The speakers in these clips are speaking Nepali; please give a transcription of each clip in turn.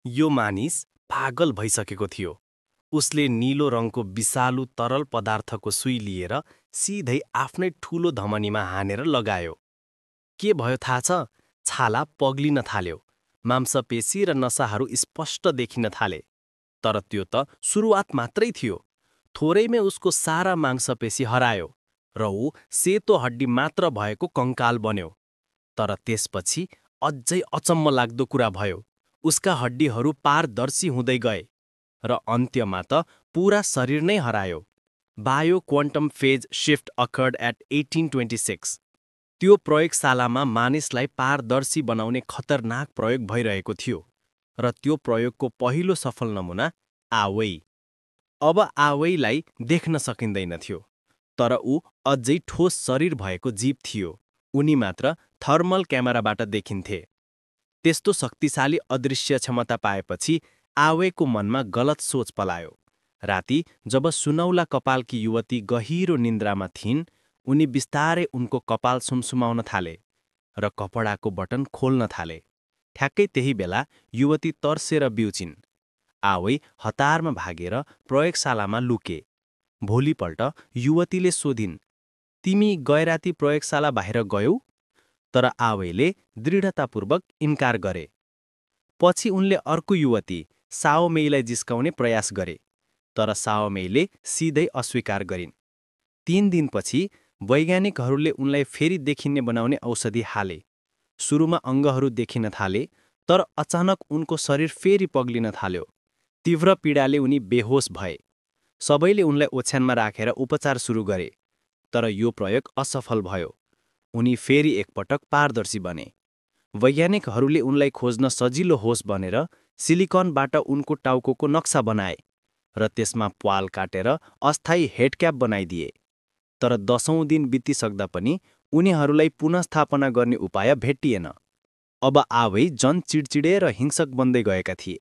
यो मानिस पागल भइसकेको थियो। उसले नीलो रङको विषालु तरल पदार्थको सुई लिएर सिधै आफ्नै ठूलो धमनीमा हानेर लगायो। के भयो थाहा छ? छाला पग्लिन थाल्यो, मांसपेशी र नसाहरू स्पष्ट देखिन थाले। तर त्यो त सुरुवात मात्रै थियो। थोरैमै उसको सारा मांसपेशी हरायो र ऊ सेतो हड्डी मात्र भएको कङ्काल बन्यो। तर त्यसपछि अझै अचम्म लाग्दो कुरा भयो। उसका हड्डीहरू पारदर्शी हुँदै गए र अन्त्यमा त पुरा शरीर नै हरायो। Bio quantum phase shift occurred at 1826। त्यो प्रयोगशालामा मानिसलाई पारदर्शी बनाउने खतरनाक प्रयोग भइरहेको थियो र त्यो प्रयोगको पहिलो सफल नमुना आवेई। अब आवेईलाई देख्न सकिँदैनथ्यो, तर ऊ अझै ठोस शरीर भएको जीव थियो। उनी मात्र थर्मल क्यामेराबाट देखिन्थे। त्यस्तो शक्तिशाली अदृश्य क्षमता पाएपछि आवेको मनमा गलत सोच पलायो। राति जब सुनौला कपालकी युवती गहिरो निन्द्रामा थिइन्, उनी बिस्तारै उनको कपाल सुमसुमाउन थाले र कपडाको बटन खोल्न थाले। ठ्याक्कै त्यही बेला युवती तर्सेर बिउचिन्। आवे हतारमा भागेर प्रयोगशालामा लुके। भोलिपल्ट युवतीले सोधिन्, तिमी गैराती प्रयोगशाला बाहिर गयौ? तर आवेले दृढतापूर्वक इन्कार गरे। पछि उनले अर्को युवती साओमेईलाई जिस्काउने प्रयास गरे, तर साओमेईले सिधै अस्वीकार गरिन्। 3 दिनपछि वैज्ञानिकहरूले उनलाई फेरि देखिने बनाउने औषधि हाले। सुरुमा अङ्गहरू देखिन थाले, तर अचानक उनको शरीर फेरि पग्लिन थाल्यो। तीव्र पीडाले उनी बेहोस भए। सबैले उनलाई ओछ्यानमा राखेर उपचार सुरु गरे, तर यो प्रयोग असफल भयो। उनी फेरि एकपटक पारदर्शी बने। वैज्ञानिकहरूले उनलाई खोज्न सजिलो होस् भनेर सिलिकनबाट उनको टाउकोको नक्सा बनाए र त्यसमा प्वाल काटेर अस्थायी हेडक्याप बनाइदिए। तर 10औं दिन बितिसक्दा पनि उनीहरूलाई पुनःस्थापना गर्ने उपाय भेटिएन। अब आवे झन चिडचिडे र हिंसक बन्दै गएका थिए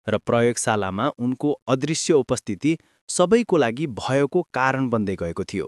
र प्रयोगशालामा उनको अदृश्य उपस्थिति सबैको लागि भयको कारण बन्दै गएको थियो।